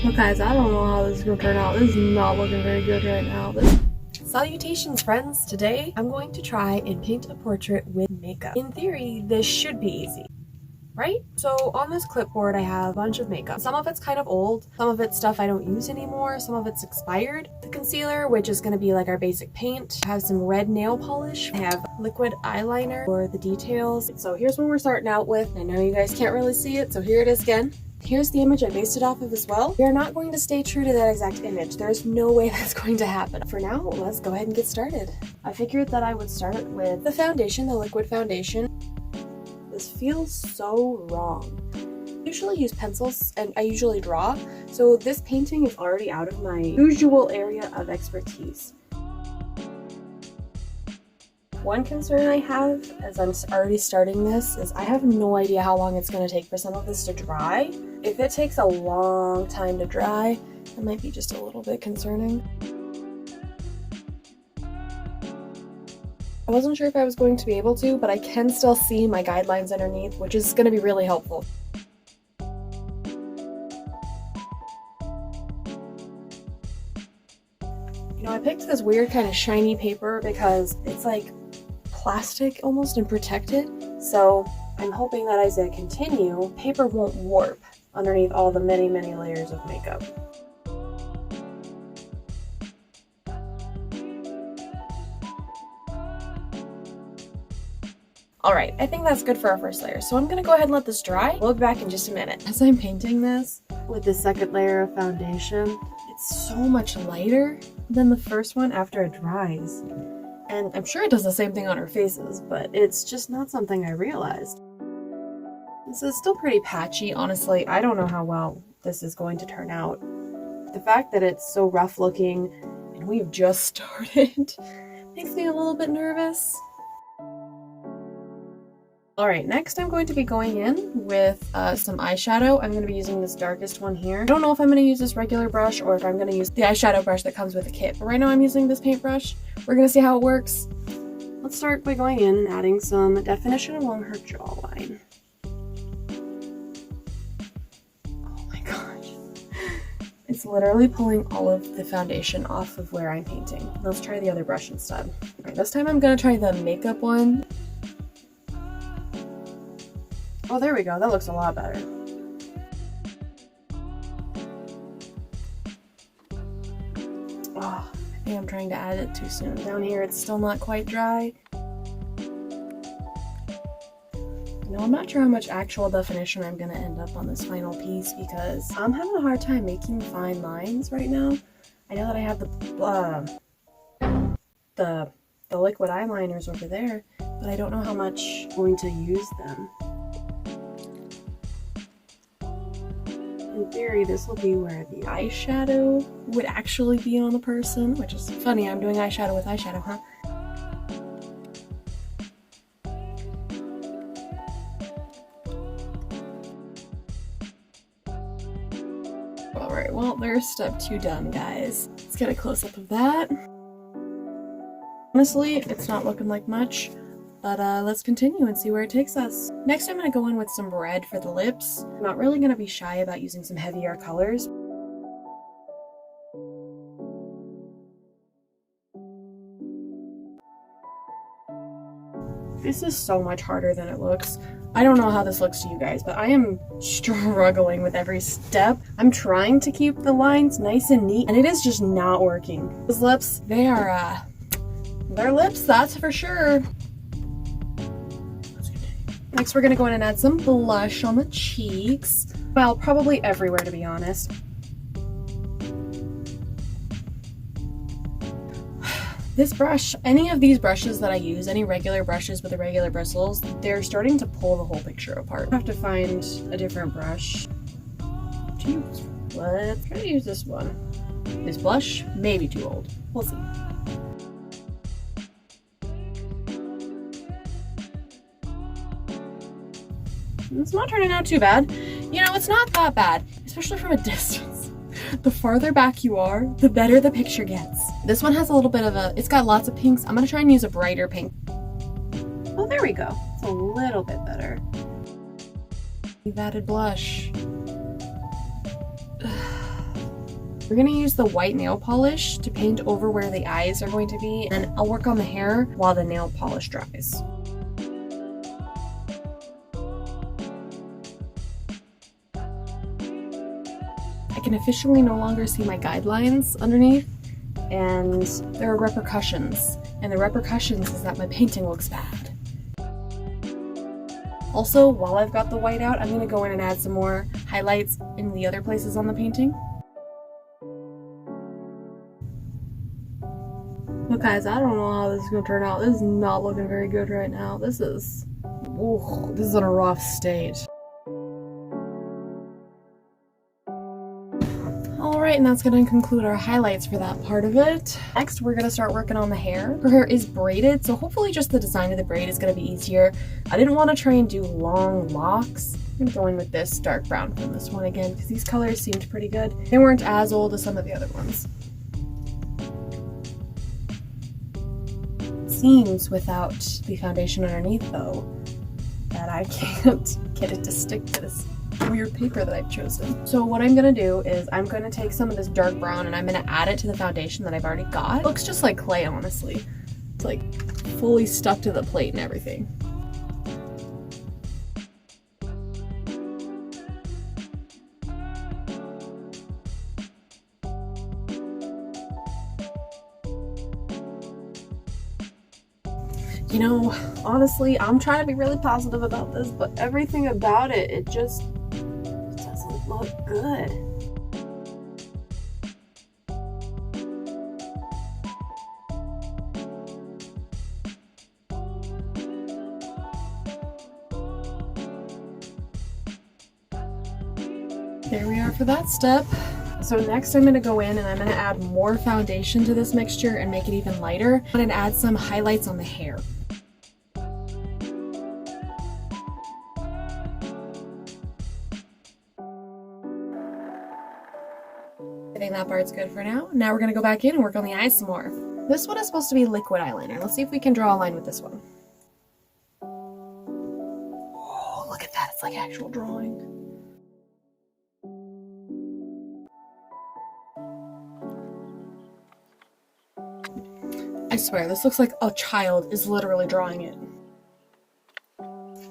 Well, guys, I don't know how this is gonna turn out. This is not looking very good right now. Salutations, friends! Today, I'm going to try and paint a portrait with makeup. In theory, this should be easy, right? So on this clipboard, I have a bunch of makeup. Some of it's kind of old, some of it's stuff I don't use anymore, some of it's expired. The concealer, which is gonna be like our basic paint. I have some red nail polish. I have liquid eyeliner for the details. So here's what we're starting out with. I know you guys can't really see it, so here it is again. Here's the image I based it off of as well. We are not going to stay true to that exact image. There's no way that's going to happen. For now, let's go ahead and get started. I figured that I would start with the foundation, the liquid foundation. This feels so wrong. I usually use pencils and I usually draw, so this painting is already out of my usual area of expertise. One concern I have as I'm already starting this is I have no idea how long it's going to take for some of this to dry. If it takes a long time to dry, it might be just a little bit concerning. I wasn't sure if I was going to be able to, but I can still see my guidelines underneath, which is going to be really helpful. You know, I picked this weird kind of shiny paper because it's like plastic almost and protected, so I'm hoping that as I continue, paper won't warp underneath all the many layers of makeup. Alright, I think that's good for our first layer, so I'm gonna go ahead and let this dry. We'll be back in just a minute. As I'm painting this with the second layer of foundation, it's so much lighter than the first one after it dries. And I'm sure it does the same thing on our faces, but it's just not something I realized. This is still pretty patchy, honestly. I don't know how well this is going to turn out. The fact that it's so rough looking and we've just started makes me a little bit nervous. Alright, next I'm going to be going in with some eyeshadow. I'm going to be using this darkest one here. I don't know if I'm going to use this regular brush or if I'm going to use the eyeshadow brush that comes with the kit. But right now I'm using this paintbrush. We're going to see how it works. Let's start by going in and adding some definition along her jawline. Oh my gosh. It's literally pulling all of the foundation off of where I'm painting. Let's try the other brush instead. Alright, this time I'm going to try the makeup one. Oh, there we go. That looks a lot better. Oh, I think I'm trying to add it too soon. Down here, it's still not quite dry. You know, I'm not sure how much actual definition I'm going to end up on this final piece because I'm having a hard time making fine lines right now. I know that I have the liquid eyeliners over there, but I don't know how much I'm going to use them. In theory, this will be where the eyeshadow would actually be on the person, which is funny, I'm doing eyeshadow with eyeshadow, huh? Alright, well, there's step 2 done, guys. Let's get a close-up of that. Honestly, it's not looking like much. But let's continue and see where it takes us. Next, I'm going to go in with some red for the lips. I'm not really going to be shy about using some heavier colors. This is so much harder than it looks. I don't know how this looks to you guys, but I am struggling with every step. I'm trying to keep the lines nice and neat, and it is just not working. Those lips, they're lips, that's for sure. Next, we're going to go in and add some blush on the cheeks. Well, probably everywhere, to be honest. This brush, any of these brushes that I use, any regular brushes with the regular bristles, they're starting to pull the whole picture apart. I have to find a different brush. Let's try to use this one. This blush may be too old. We'll see. It's not turning out too bad. You know, it's not that bad, especially from a distance. The farther back you are, the better the picture gets. This one has a little bit of it's got lots of pinks. I'm gonna try and use a brighter pink. Oh, there we go. It's a little bit better. We've added blush. We're gonna use the white nail polish to paint over where the eyes are going to be, and I'll work on the hair while the nail polish dries. I can officially no longer see my guidelines underneath, and there are repercussions. And the repercussions is that my painting looks bad. Also, while I've got the white out, I'm going to go in and add some more highlights in the other places on the painting. Look guys, I don't know how this is going to turn out. This is not looking very good right now. This is in a rough state. Alright, and that's going to conclude our highlights for that part of it. Next, we're going to start working on the hair. Her hair is braided, so hopefully just the design of the braid is going to be easier. I didn't want to try and do long locks. I'm going to go in with this dark brown from this one again, because these colors seemed pretty good. They weren't as old as some of the other ones. It seems without the foundation underneath, though, that I can't get it to stick to this weird paper that I've chosen. So what I'm gonna do is I'm gonna take some of this dark brown and I'm gonna add it to the foundation that I've already got. It looks just like clay, honestly. It's like fully stuck to the plate and everything. You know, honestly, I'm trying to be really positive about this, but everything about it, it just doesn't look good. There we are for that step. So next I'm going to go in and I'm going to add more foundation to this mixture and make it even lighter. I'm going to add some highlights on the hair. I think that part's good for now. Now we're going to go back in and work on the eyes some more. This one is supposed to be liquid eyeliner. Let's see if we can draw a line with this one. Oh, look at that. It's like actual drawing. I swear, this looks like a child is literally drawing it.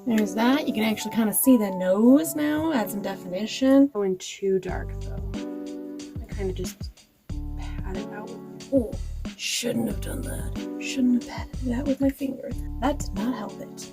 There's that. You can actually kind of see the nose now. Add some definition. Going too dark though. I kind of just pat it out. Oh, shouldn't have done that. Shouldn't have patted that with my finger. That did not help it.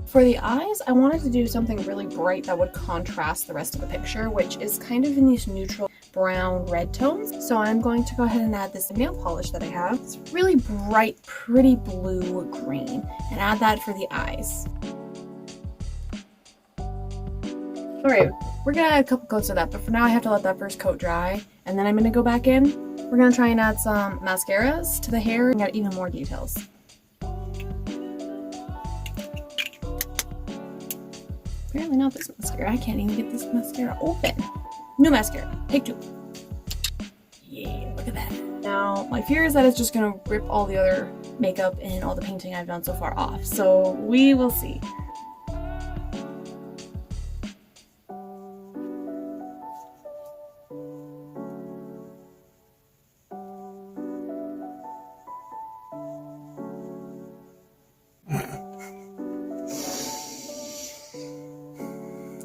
For the eyes, I wanted to do something really bright that would contrast the rest of the picture, which is kind of in these neutral brown red tones. So I'm going to go ahead and add this nail polish that I have. It's really bright, pretty blue green, and add that for the eyes. Alright, we're gonna add a couple coats of that, but for now I have to let that first coat dry, and then I'm gonna go back in. We're gonna try and add some mascaras to the hair and get even more details. Apparently not this mascara. I can't even get this mascara open. New mascara. Take two. Yeah, look at that. Now, my fear is that it's just going to rip all the other makeup and all the painting I've done so far off. So we will see.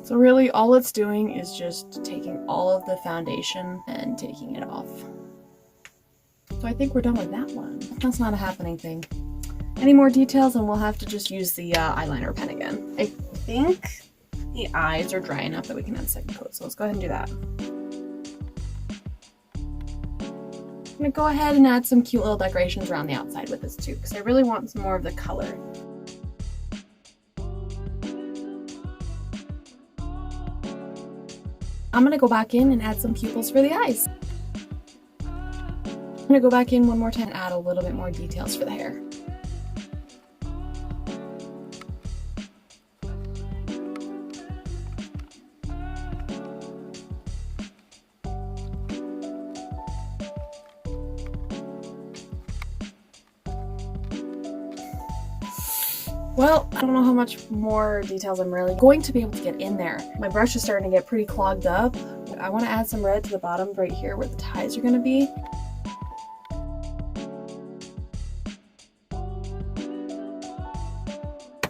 So really all it's doing is just taking all of the foundation and taking it off. So I think we're done with that one. That's not a happening thing. Any more details and we'll have to just use the eyeliner pen again. I think the eyes are dry enough that we can add a second coat, so let's go ahead and do that. I'm gonna go ahead and add some cute little decorations around the outside with this too, because I really want some more of the color. I'm gonna go back in and add some pupils for the eyes. I'm gonna go back in one more time and add a little bit more details for the hair. Well, I don't know how much more details I'm really going to be able to get in there. My brush is starting to get pretty clogged up. I want to add some red to the bottom right here where the ties are going to be.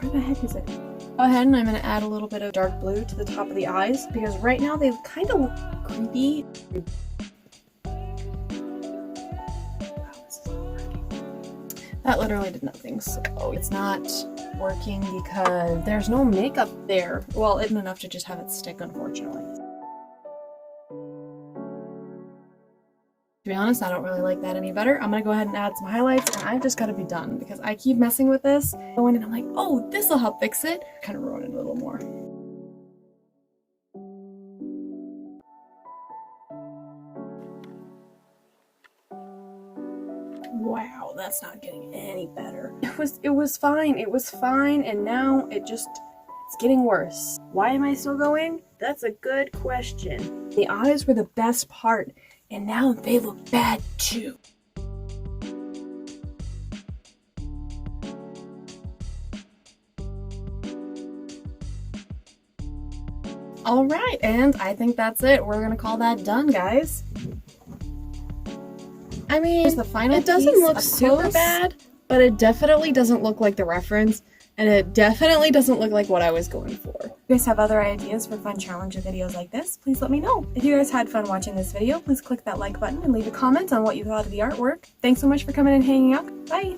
Where the heck is it? Go ahead and I'm going to add a little bit of dark blue to the top of the eyes because right now they kind of look creepy. That literally did nothing, so it's not working because there's no makeup there. Well, it isn't enough to just have it stick, unfortunately. To be honest, I don't really like that any better. I'm gonna go ahead and add some highlights, and I've just gotta be done because I keep messing with this. Go in and I'm like, oh, this'll help fix it. Kind of ruin it a little more. Wow, that's not getting any better. It was fine, and now it's getting worse. Why am I still going? That's a good question. The eyes were the best part, and now they look bad too. Alright, and I think that's it. We're gonna call that done, guys. I mean, the final it doesn't look super bad, but it definitely doesn't look like the reference, and it definitely doesn't look like what I was going for. If you guys have other ideas for fun challenger videos like this, please let me know. If you guys had fun watching this video, please click that like button and leave a comment on what you thought of the artwork. Thanks so much for coming and hanging out. Bye!